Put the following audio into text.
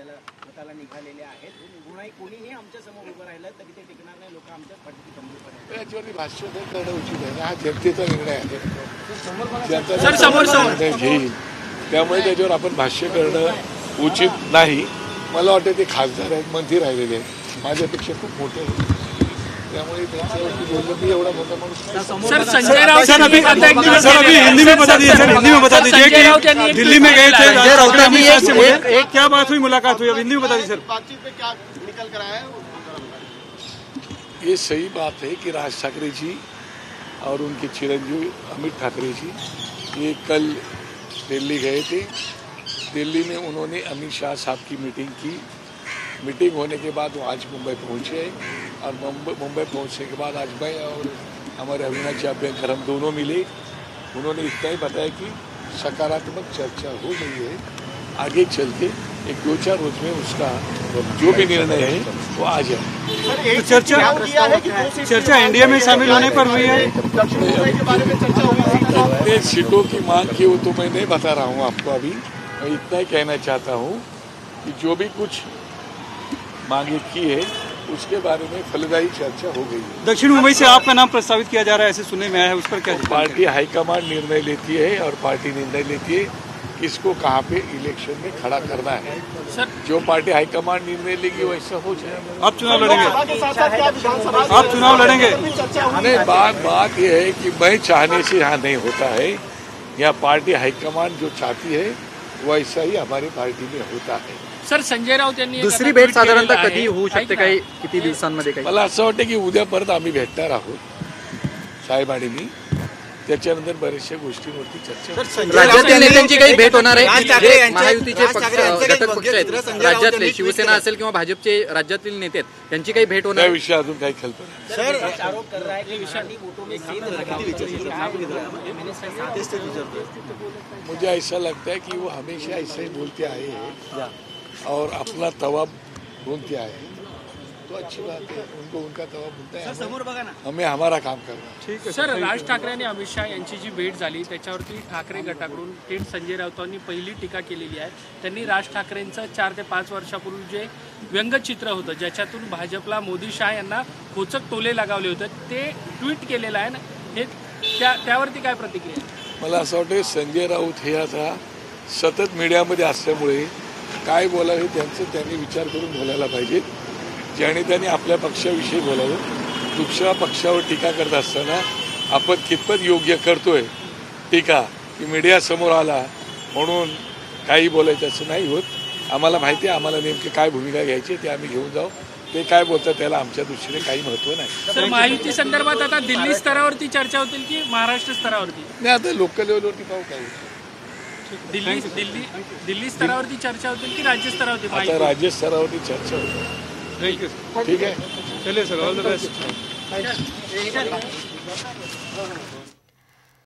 मताला निघालेले आहेत. कोणीही आमच्या समोर उभं राहिलं तरी ते टिकणार नाही. लोक आमच्याच पाठीशी खंबीरपणे याच्यावरती भाष्य करणं उचित आहे. हा जनतेचा निर्णय आहे. घेईल त्यामुळे त्याच्यावर आपण भाष्य करणं उचित नाही. मला वाटतं ते खासदार आहेत, मंत्री राहिलेले आहेत, माझ्यापेक्षा खूप मोठे आहेत. त्यामुळे त्यांच्यावरती बोलणं मी एवढा मोठा माणूस. सर संजय राउत सर अभी हिंदी में बता दीजिए सर, हिंदी में बता दीजिए कि दिल्ली में गए थे राज ठाकरे अमित शाह से मुलाकात, क्या बात हुई, मुलाकात हुई, अब हिंदी में बता दीजिए सर। बातचीत में क्या निकल कर आया है? ये सही बात है कि राज ठाकरे जी और उनके चिरंजीवी अमित ठाकरे जी ये कल दिल्ली गए थे। दिल्ली में उन्होंने अमित शाह साहब की मीटिंग की। मीटिंग होने के बाद वो आज मुंबई पहुंचे और मुंबई पहुंचने के बाद आज मैं और हमारे अविनाश अभ्यंकर हम दोनों मिले। उन्होंने इतना ही बताया कि सकारात्मक चर्चा हो गई है, आगे चल के एक 2-4 रोज में उसका जो भी निर्णय है वो आ जाए। तो चर्चा इंडिया में शामिल होने पर हुई है। कितने सीटों की मांग की वो तो मैं नहीं बता रहा हूँ आपको अभी। मैं इतना ही कहना चाहता हूँ कि जो भी कुछ मांगे की है उसके बारे में फलदायी चर्चा हो गई है। दक्षिण मुंबई से आपका नाम प्रस्तावित किया जा रहा है ऐसे सुनने में आया है, उस पर क्या? पार्टी हाईकमान निर्णय लेती है और पार्टी निर्णय लेती है किसको कहाँ पे इलेक्शन में खड़ा करना है। सर जो पार्टी हाईकमान निर्णय लेगी वैसा हो जाएगा। आप चुनाव लड़ेंगे? आप चुनाव लड़ेंगे? नहीं, बात यह है कि मैं चाहने से यहाँ नहीं होता है। यहाँ पार्टी हाईकमान जो चाहती है वैसा ही हमारी पार्टी में होता है। सर संजय राउत यांनी दुसरी भेट साधारणतः कधी होऊ शकते, काही किती दिवसांमध्ये? काही मला असं वाटतं की उद्या परत आम्ही भेटणार आहोत साहेब आणि मी. त्याच्यानंतर बऱ्याचशा गोष्टींवरती चर्चा. राज्यातील नेत्यांची काही भेट होणार आहे? महायुतीचे घटक पक्ष आहेत राज्यातले, शिवसेना असेल किंवा भाजपचे राज्यातील नेते आहेत, त्यांची काही भेट होणार? त्याविषयी अजून काही कल्पना. सर आरोप कर रहा है कि विशाली वोटों में मुझे ऐसा लगता है कि वो हमेशा ऐसा ही बोलते आए हैं और अपना तवा ढूंढते आए हैं, तो अच्छी बात है. उनको उनका तवा ढूंढता है, समोर बघा ना. हमें हमारा काम करना. ठीक है सर. राज ठाकरे आणि अमित शाह यांची जी भेट झाली त्याच्यावरती ठाकरे गटाकडून थेट संजय राऊतांनी पहिली टीका केलेली आहे. त्यांनी राज ठाकरेंचं 4 ते 5 वर्षापूर्वी जे व्यंगचित्र होतं ज्याच्यातून भाजपला मोदी शाह यांना खोचक टोले लगावले होते ते ट्विट केलेलं आहे ना, हे त्यावरती काय प्रतिक्रिया? मला असं वाटतं संजय राऊत हे आता सतत मीडियामध्ये असल्यामुळे काय बोलावे त्यांचं त्यांनी विचार करून बोलायला पाहिजे. ज्याने त्यांनी आपल्या पक्षाविषयी बोलावं. दुसऱ्या पक्षावर टीका करत असताना आपण कितपत योग्य करतोय टीका, की मीडियासमोर आला म्हणून काही बोलायचं असं नाही होत. आम्हाला माहिती आहे आम्हाला नेमकी काय भूमिका घ्यायची ते आम्ही घेऊन जाऊ. ते काय बोलतात त्याला आमच्या दृष्टीने काही महत्त्व नाही. सर महायुती संदर्भात आता दिल्ली स्तरावरती चर्चा होतील की महाराष्ट्र स्तरावरती? नाही, आता लोकल लेवलवरती पाहू काय. दिल्ली स्तरावरती चर्चा होतील की राज्य स्तरावरती? आता राज्य स्तरावरती चर्चा होईल. ठीक आहे, चलिए सर, ऑल द बेस्ट.